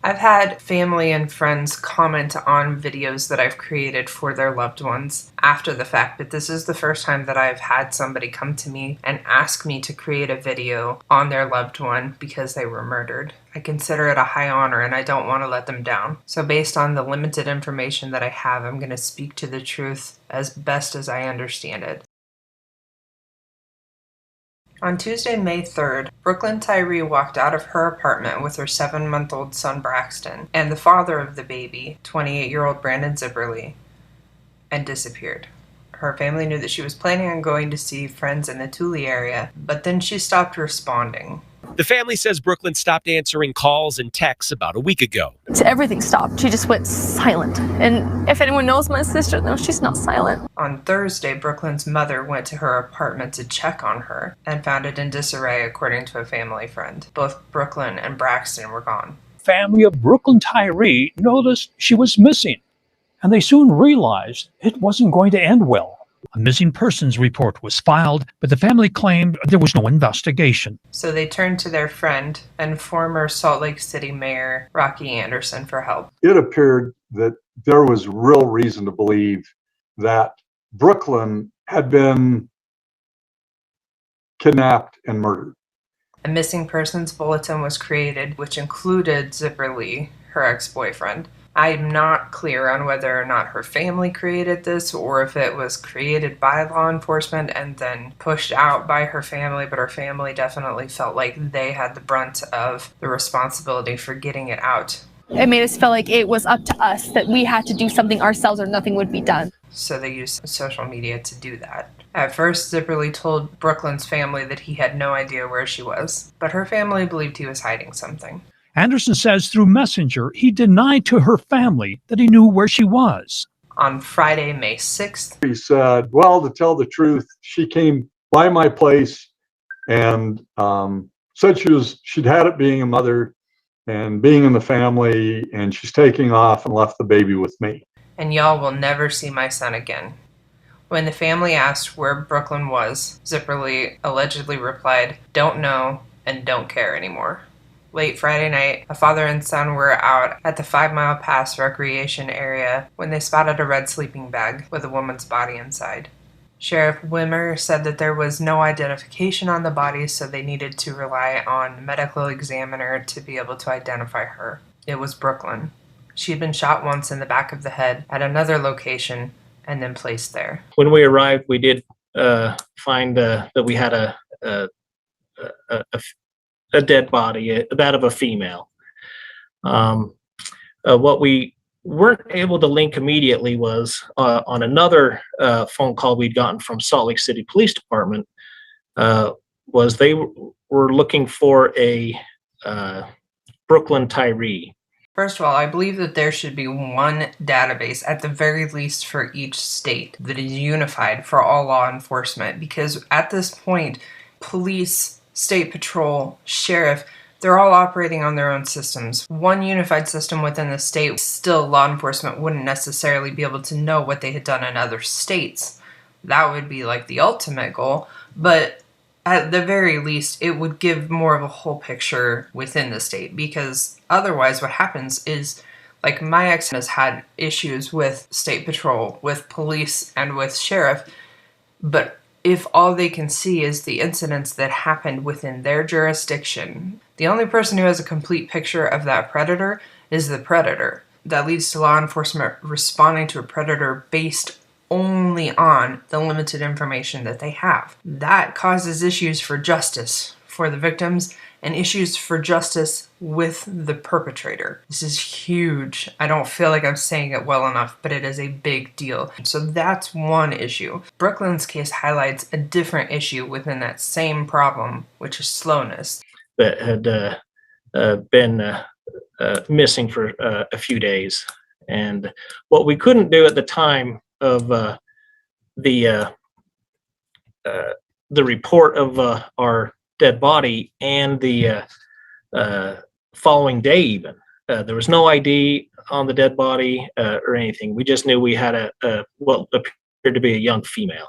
I've had family and friends comment on videos that I've created for their loved ones after the fact, but this is the first time that I've had somebody come to me and ask me to create a video on their loved one because they were murdered. I consider it a high honor and I don't want to let them down. So based on the limited information that I have, I'm going to speak to the truth as best as I understand it. On Tuesday, May 3rd, Brooklyn Tyree walked out of her apartment with her 7-month-old son Braxton and the father of the baby, 28-year-old Brandon Zipperly, and disappeared. Her family knew that she was planning on going to see friends in the Thule area, but then she stopped responding. The family says Brooklyn stopped answering calls and texts about a week ago. Everything stopped. She just went silent. And if anyone knows my sister, no, she's not silent. On Thursday, Brooklyn's mother went to her apartment to check on her and found it in disarray, according to a family friend. Both Brooklyn and Braxton were gone. Family of Brooklyn Tyree noticed she was missing, and they soon realized it wasn't going to end well. A missing persons report was filed, but the family claimed there was no investigation. So they turned to their friend and former Salt Lake City Mayor Rocky Anderson for help. It appeared that there was real reason to believe that Brooklyn had been kidnapped and murdered. A missing persons bulletin was created, which included Zipperly, her ex-boyfriend. I'm not clear on whether or not her family created this or if it was created by law enforcement and then pushed out by her family, but her family definitely felt like they had the brunt of the responsibility for getting it out. It made us feel like it was up to us, that we had to do something ourselves or nothing would be done. So they used social media to do that. At first, Zipperly told Brooklyn's family that he had no idea where she was, but her family believed he was hiding something. Anderson says through Messenger, he denied to her family that he knew where she was. On Friday, May 6th, He said, well, to tell the truth, she came by my place and said she'd had it being a mother and being in the family, and she's taking off and left the baby with me. And y'all will never see my son again. When the family asked where Brooklyn was, Zipperly allegedly replied, "Don't know and don't care anymore." Late Friday night, a father and son were out at the 5 Mile Pass recreation area when they spotted a red sleeping bag with a woman's body inside. Sheriff Wimmer said that there was no identification on the body, so they needed to rely on a medical examiner to be able to identify her. It was Brooklyn. She had been shot once in the back of the head at another location and then placed there. When we arrived, we did find that we had a dead body, that of a female. What we weren't able to link immediately was on another phone call we'd gotten from Salt Lake City Police Department, was they were looking for a Brooklyn Tyree. First of all, I believe that there should be one database, at the very least for each state, that is unified for all law enforcement, because at this point, police, state patrol, sheriff, they're all operating on their own systems. One unified system within the state, still law enforcement wouldn't necessarily be able to know what they had done in other states. That would be like the ultimate goal, but at the very least, it would give more of a whole picture within the state, because otherwise what happens is, like, my ex has had issues with state patrol, with police, and with sheriff, but if all they can see is the incidents that happened within their jurisdiction, the only person who has a complete picture of that predator is the predator. That leads to law enforcement responding to a predator based only on the limited information that they have. That causes issues for justice for the victims and issues for justice with the perpetrator. This is huge. I don't feel like I'm saying it well enough, but it is a big deal. So that's one issue. Brooklyn's case highlights a different issue within that same problem, which is slowness. That had been missing for a few days. And what we couldn't do at the time of the report of our dead body and the following day even, there was no ID on the dead body or anything. We just knew we had what appeared to be a young female.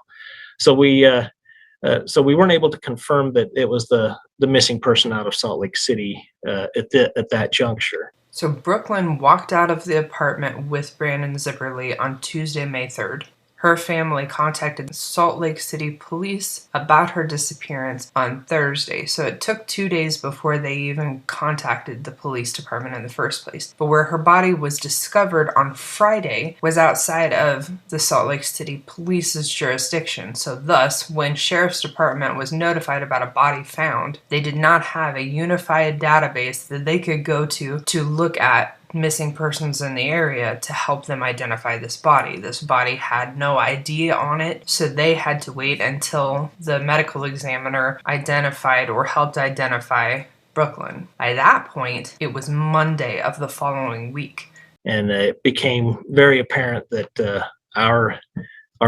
So we weren't able to confirm that it was the missing person out of Salt Lake City at that juncture. So Brooklyn walked out of the apartment with Brandon Zipperly on Tuesday, May 3rd. Her family contacted Salt Lake City police about her disappearance on Thursday, so it took 2 days before they even contacted the police department in the first place. But where her body was discovered on Friday was outside of the Salt Lake City police's jurisdiction, so thus, when Sheriff's Department was notified about a body found, they did not have a unified database that they could go to look at missing persons in the area to help them identify this body. This body had no ID on it, so they had to wait until the medical examiner identified or helped identify Brooklyn. By that point, it was Monday of the following week. And it became very apparent that our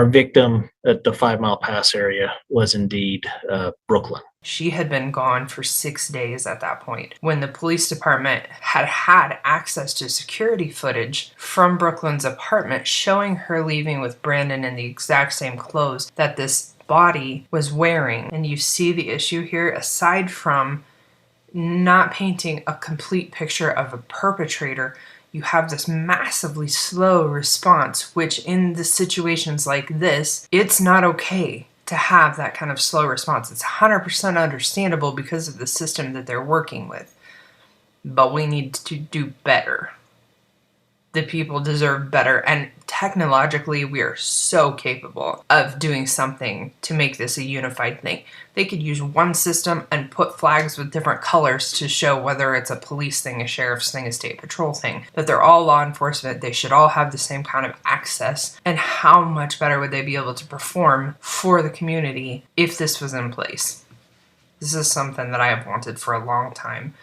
victim at the 5 Mile Pass area was indeed Brooklyn. She had been gone for 6 days at that point. When the police department had access to security footage from Brooklyn's apartment showing her leaving with Brandon in the exact same clothes that this body was wearing. And you see the issue here, aside from not painting a complete picture of a perpetrator, you have this massively slow response, which in the situations like this, it's not okay to have that kind of slow response. It's 100% understandable because of the system that they're working with. But we need to do better. The people deserve better, and technologically we are so capable of doing something to make this a unified thing. They could use one system and put flags with different colors to show whether it's a police thing, a sheriff's thing, a state patrol thing, that they're all law enforcement, they should all have the same kind of access, and how much better would they be able to perform for the community if this was in place. This is something that I have wanted for a long time.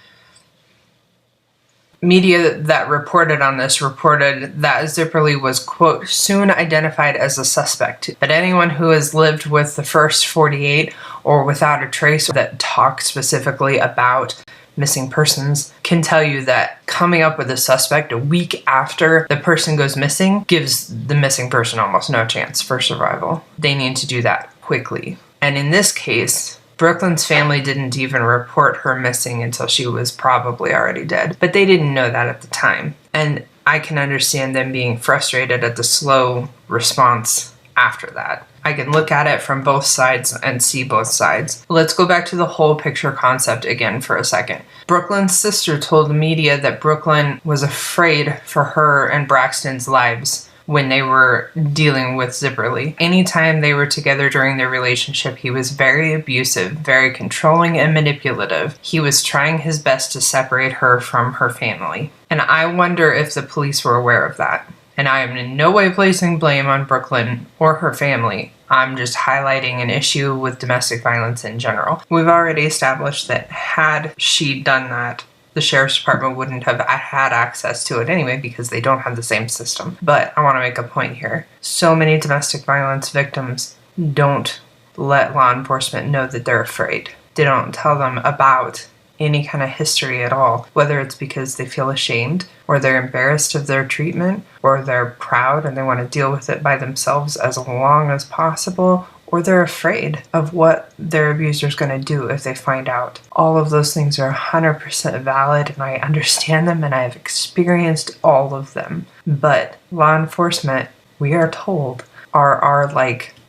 Media that reported on this reported that Zipperly was, quote, soon identified as a suspect. But anyone who has lived with the first 48 or without a trace that talk specifically about missing persons can tell you that coming up with a suspect a week after the person goes missing gives the missing person almost no chance for survival. They need to do that quickly. And in this case, Brooklyn's family didn't even report her missing until she was probably already dead, but they didn't know that at the time. And I can understand them being frustrated at the slow response after that. I can look at it from both sides and see both sides. Let's go back to the whole picture concept again for a second. Brooklyn's sister told the media that Brooklyn was afraid for her and Braxton's lives when they were dealing with Zipperly. Anytime they were together during their relationship, he was very abusive, very controlling and manipulative. He was trying his best to separate her from her family. And I wonder if the police were aware of that. And I am in no way placing blame on Brooklyn or her family. I'm just highlighting an issue with domestic violence in general. We've already established that had she done that, the sheriff's department wouldn't have had access to it anyway because they don't have the same system. But I want to make a point here. So many domestic violence victims don't let law enforcement know that they're afraid. They don't tell them about any kind of history at all, whether it's because they feel ashamed or they're embarrassed of their treatment or they're proud and they want to deal with it by themselves as long as possible, or they're afraid of what their abuser's going to do if they find out. All of those things are 100% valid, and I understand them, and I have experienced all of them. But law enforcement, we are told, are our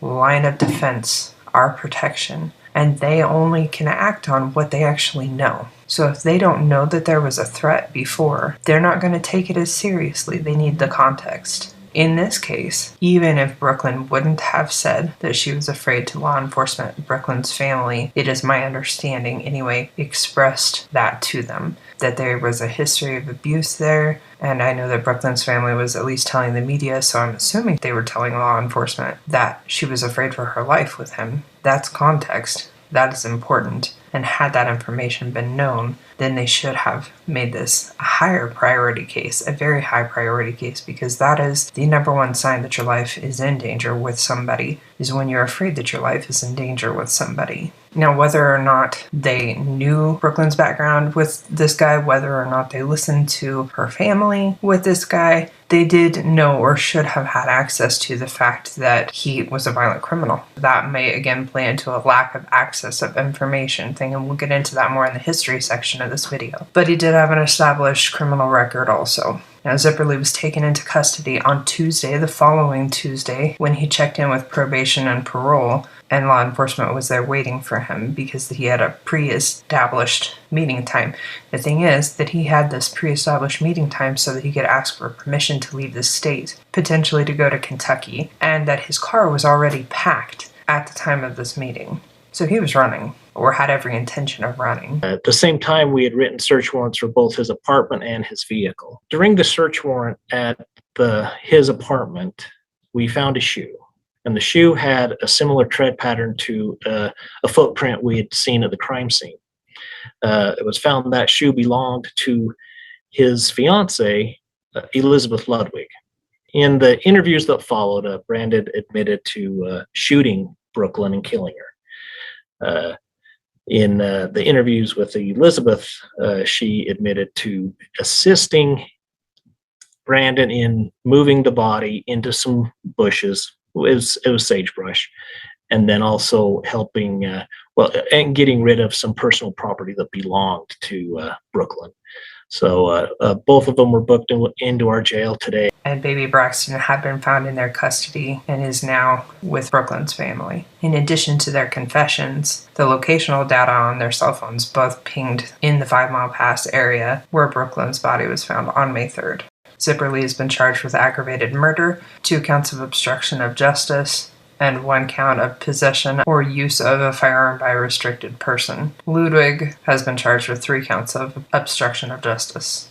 line of defense, our protection, and they only can act on what they actually know. So if they don't know that there was a threat before, they're not going to take it as seriously. They need the context. In this case, even if Brooklyn wouldn't have said that she was afraid to law enforcement, Brooklyn's family, it is my understanding anyway, expressed that to them, that there was a history of abuse there, and I know that Brooklyn's family was at least telling the media, so I'm assuming they were telling law enforcement that she was afraid for her life with him. That's context. That is important. And had that information been known, then they should have made this a higher priority case, a very high priority case, because that is the number one sign that your life is in danger with somebody, is when you're afraid that your life is in danger with somebody. Now, whether or not they knew Brooklyn's background with this guy, whether or not they listened to her family with this guy, they did know or should have had access to the fact that he was a violent criminal. That may again play into a lack of access of information thing, and we'll get into that more in the history section of this video. But he did have an established criminal record also. Now, Zipperly was taken into custody on Tuesday, the following Tuesday, when he checked in with probation and parole, and law enforcement was there waiting for him because he had a pre-established meeting time. The thing is that he had this pre-established meeting time so that he could ask for permission to leave the state, potentially to go to Kentucky, and that his car was already packed at the time of this meeting. So he was running, or had every intention of running. At the same time, we had written search warrants for both his apartment and his vehicle. During the search warrant at his apartment, we found a shoe. And the shoe had a similar tread pattern to a footprint we had seen at the crime scene. It was found that shoe belonged to his fiancée, Elizabeth Ludwig. In the interviews that followed, Brandon admitted to shooting Brooklyn and killing her. In the interviews with Elizabeth, she admitted to assisting Brandon in moving the body into some bushes. It was sagebrush, and then also helping, and getting rid of some personal property that belonged to Brooklyn. So both of them were booked into our jail today. And baby Braxton had been found in their custody and is now with Brooklyn's family. In addition to their confessions, the locational data on their cell phones both pinged in the 5 Mile Pass area where Brooklyn's body was found on May 3rd. Zipperly has been charged with aggravated murder, 2 counts of obstruction of justice, and 1 count of possession or use of a firearm by a restricted person. Ludwig has been charged with 3 counts of obstruction of justice.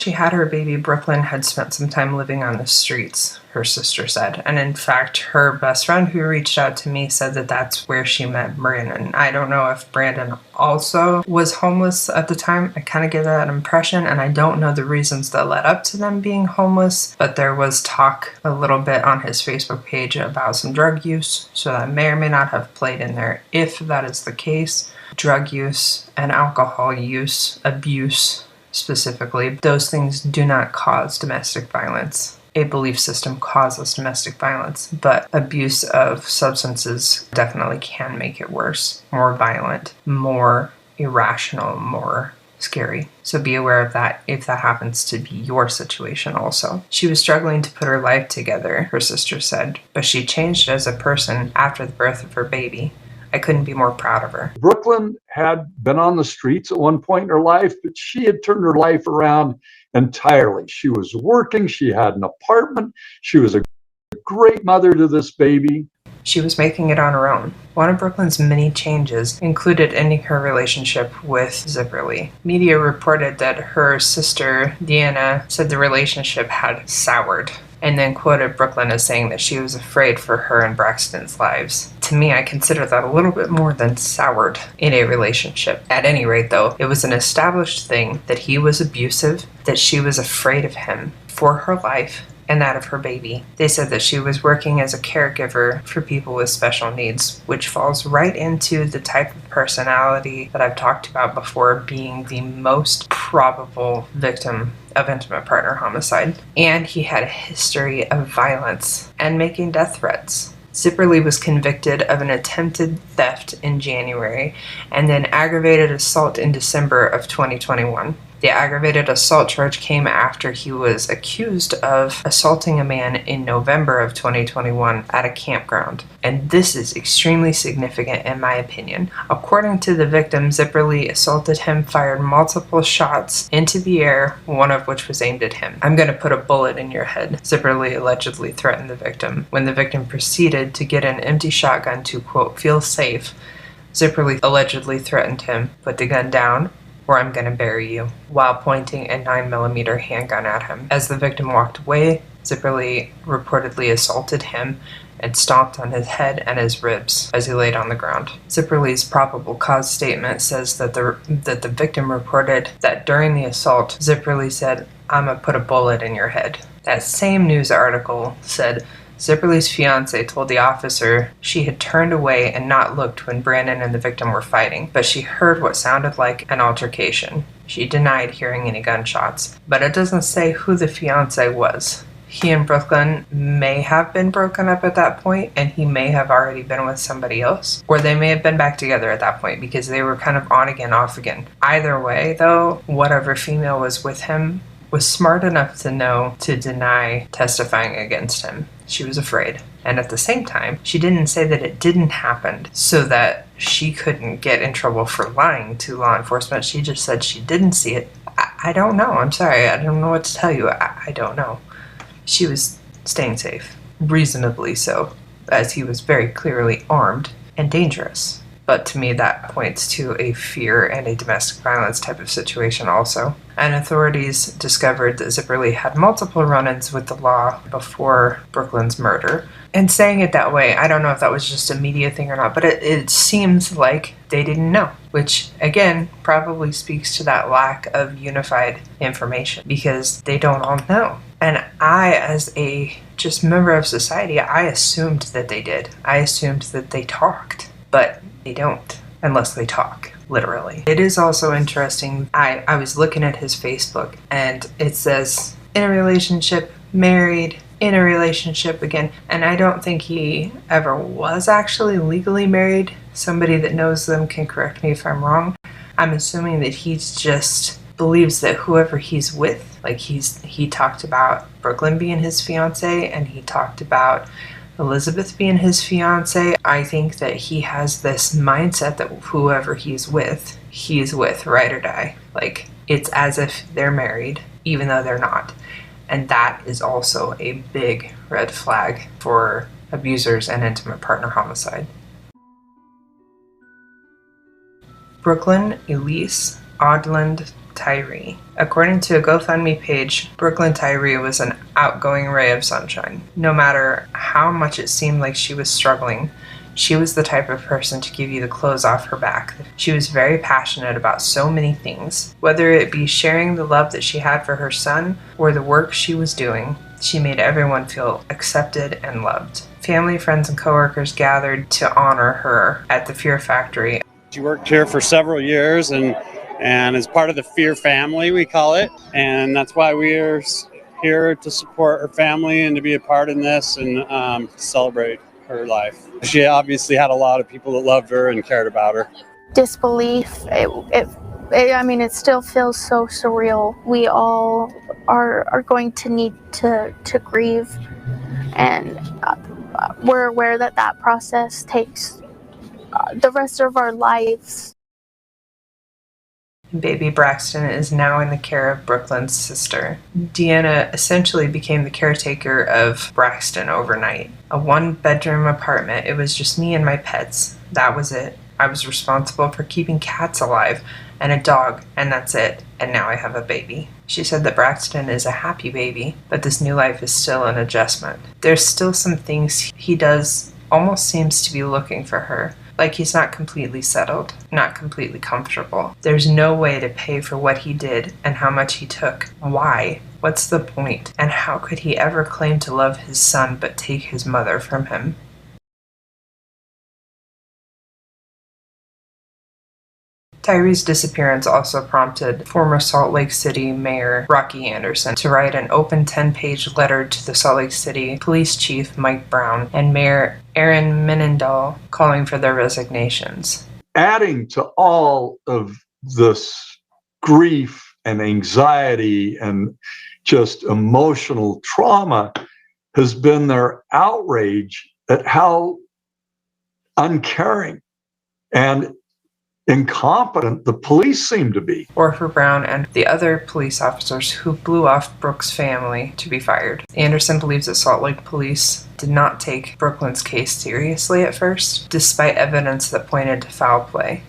She had her baby Brooklyn had spent some time living on the streets, her sister said. And in fact, her best friend who reached out to me said that that's where she met Brandon. I don't know if Brandon also was homeless at the time. I kind of get that impression, and I don't know the reasons that led up to them being homeless, but there was talk a little bit on his Facebook page about some drug use, so that may or may not have played in there. If that is the case, drug use and alcohol use, abuse, specifically, those things do not cause domestic violence. A belief system causes domestic violence, but abuse of substances definitely can make it worse, more violent, more irrational, more scary. So be aware of that if that happens to be your situation also. She was struggling to put her life together, her sister said, but she changed as a person after the birth of her baby. I couldn't be more proud of her. Brooklyn had been on the streets at one point in her life, but she had turned her life around entirely. She was working, she had an apartment, she was a great mother to this baby. She was making it on her own. One of Brooklyn's many changes included ending her relationship with Zipperly. Media reported that her sister, Deanna, said the relationship had soured, and then quoted Brooklyn as saying that she was afraid for her and Braxton's lives. To me, I consider that a little bit more than soured in a relationship. At any rate, though, it was an established thing that he was abusive, that she was afraid of him for her life and that of her baby. They said that she was working as a caregiver for people with special needs, which falls right into the type of personality that I've talked about before being the most probable victim of intimate partner homicide. And he had a history of violence and making death threats. Zipperly was convicted of an attempted theft in January and then aggravated assault in December of 2021. The aggravated assault charge came after he was accused of assaulting a man in November of 2021 at a campground. And this is extremely significant in my opinion. According to the victim, Zipperly assaulted him, fired multiple shots into the air, one of which was aimed at him. "I'm going to put a bullet in your head," Zipperly allegedly threatened the victim. When the victim proceeded to get an empty shotgun to, quote, feel safe, Zipperly allegedly threatened him, "Put the gun down, or I'm gonna bury you," while pointing a 9mm handgun at him. As the victim walked away, Zipperly reportedly assaulted him and stomped on his head and his ribs as he laid on the ground. Zipperly's probable cause statement says that the victim reported that during the assault, Zipperly said, "I'm gonna put a bullet in your head." That same news article said Zipperly's fiance told the officer she had turned away and not looked when Brandon and the victim were fighting, but she heard what sounded like an altercation. She denied hearing any gunshots, but it doesn't say who the fiance was. He and Brooklyn may have been broken up at that point, and he may have already been with somebody else, or they may have been back together at that point because they were kind of on again, off again. Either way, though, whatever female was with him was smart enough to know to deny testifying against him. She was afraid. And at the same time, she didn't say that it didn't happen so that she couldn't get in trouble for lying to law enforcement. She just said she didn't see it. I don't know. I'm sorry. I don't know what to tell you. I don't know. She was staying safe, reasonably so, as he was very clearly armed and dangerous. But to me, that points to a fear and a domestic violence type of situation also. And authorities discovered that Zipperly had multiple run-ins with the law before Brooklyn's murder. And saying it that way, I don't know if that was just a media thing or not, but it seems like they didn't know, which again probably speaks to that lack of unified information because they don't all know. And I, as a just member of society, I assumed that they did. I assumed that they talked, but they don't unless they talk, literally. It is also interesting. I was looking at his Facebook and it says in a relationship, married, in a relationship again, and I don't think he ever was actually legally married. Somebody that knows them can correct me if I'm wrong. I'm assuming that he's just believes that whoever he's with, like he talked about Brooklyn being his fiance and he talked about Elizabeth being his fiance. I think that he has this mindset that whoever he's with, ride or die. Like, it's as if they're married, even though they're not. And that is also a big red flag for abusers and intimate partner homicide. Brooklyn, Elise, Odland, Tyree. According to a GoFundMe page, Brooklyn Tyree was an outgoing ray of sunshine. No matter how much it seemed like she was struggling, she was the type of person to give you the clothes off her back. She was very passionate about so many things, whether it be sharing the love that she had for her son or the work she was doing. She made everyone feel accepted and loved. Family, friends, and coworkers gathered to honor her at the Fear Factory. She worked here for several years and is part of the Fear family, we call it. And that's why we're here to support her family and to be a part in this and celebrate her life. She obviously had a lot of people that loved her and cared about her. Disbelief. It still feels so surreal. We all are going to need to grieve, and we're aware that process takes the rest of our lives. Baby Braxton is now in the care of Brooklyn's sister. Deanna essentially became the caretaker of Braxton overnight. A one-bedroom apartment. It was just me and my pets. That was it. I was responsible for keeping cats alive and a dog, and that's it. And now I have a baby. She said that Braxton is a happy baby, but this new life is still an adjustment. There's still some things he does, almost seems to be looking for her. Like he's not completely settled, not completely comfortable. There's no way to pay for what he did and how much he took. Why? What's the point? And how could he ever claim to love his son but take his mother from him? Tyree's disappearance also prompted former Salt Lake City Mayor Rocky Anderson to write an open 10-page letter to the Salt Lake City Police Chief Mike Brown and Mayor Aaron Mendenhall calling for their resignations. Adding to all of this grief and anxiety and just emotional trauma has been their outrage at how uncaring and incompetent the police seem to be. Or for Brown and the other police officers who blew off Brooks' family to be fired. Anderson believes that Salt Lake police did not take Brooklyn's case seriously at first, despite evidence that pointed to foul play.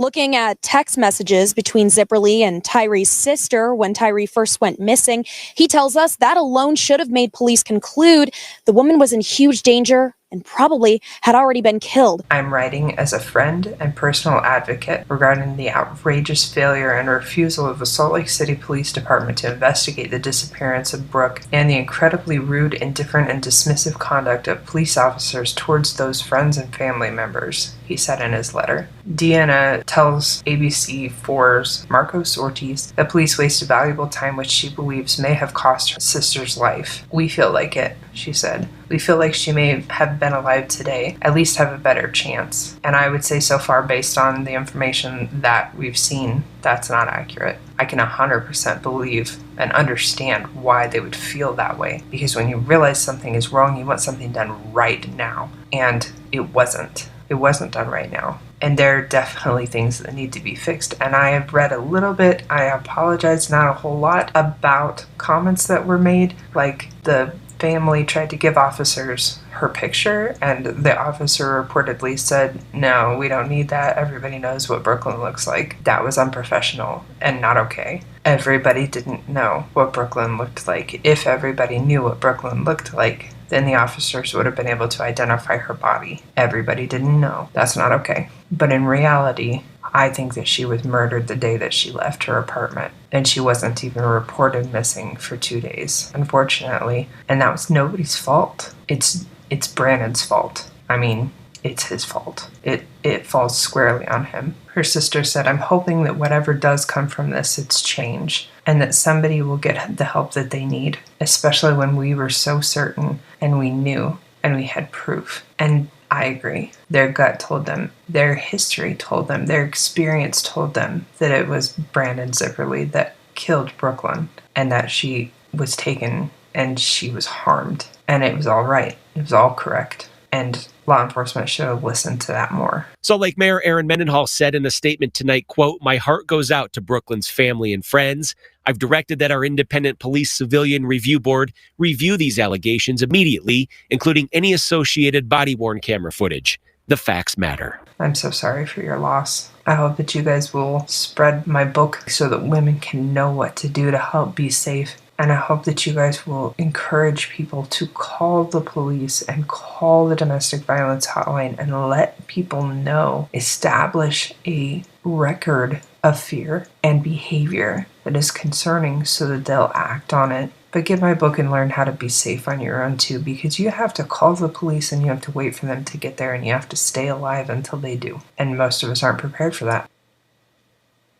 Looking at text messages between Zipperly and Tyree's sister when Tyree first went missing, he tells us that alone should have made police conclude the woman was in huge danger and probably had already been killed. I'm writing as a friend and personal advocate regarding the outrageous failure and refusal of the Salt Lake City Police Department to investigate the disappearance of Brooke and the incredibly rude, indifferent, and dismissive conduct of police officers towards those friends and family members, he said in his letter. Deanna tells ABC4's Marcos Ortiz that police wasted valuable time which she believes may have cost her sister's life. We feel like it, she said. We feel like she may have been alive today, at least have a better chance. And I would say so far, based on the information that we've seen, that's not accurate. I can 100% believe and understand why they would feel that way. Because when you realize something is wrong, you want something done right now. And it wasn't. It wasn't done right now. And there are definitely things that need to be fixed. And I have read a little bit, I apologize, not a whole lot, about comments that were made, like the family tried to give officers her picture, and the officer reportedly said, no, we don't need that. Everybody knows what Brooklyn looks like. That was unprofessional and not okay. Everybody didn't know what Brooklyn looked like. If everybody knew what Brooklyn looked like, then the officers would have been able to identify her body. Everybody didn't know. That's not okay. But in reality, I think that she was murdered the day that she left her apartment, and she wasn't even reported missing for 2 days, unfortunately. And that was nobody's fault. It's Brandon's fault. I mean, it's his fault. It falls squarely on him. Her sister said, I'm hoping that whatever does come from this, it's change, and that somebody will get the help that they need, especially when we were so certain and we knew and we had proof. And I agree. Their gut told them, their history told them, their experience told them that it was Brandon Zipperly that killed Brooklyn, and that she was taken and she was harmed. And it was all right. It was all correct. And law enforcement should have listened to that more. Salt Lake Mayor Aaron Mendenhall said in a statement tonight, quote, my heart goes out to Brooklyn's family and friends. I've directed that our independent police civilian review board review these allegations immediately, including any associated body-worn camera footage. The facts matter. I'm so sorry for your loss. I hope that you guys will spread my book so that women can know what to do to help be safe. And I hope that you guys will encourage people to call the police and call the domestic violence hotline and let people know. Establish a record of fear and behavior that is concerning so that they'll act on it. But get my book and learn how to be safe on your own too, because you have to call the police and you have to wait for them to get there, and you have to stay alive until they do. And most of us aren't prepared for that.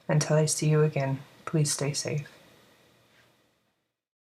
Until I see you again, please stay safe.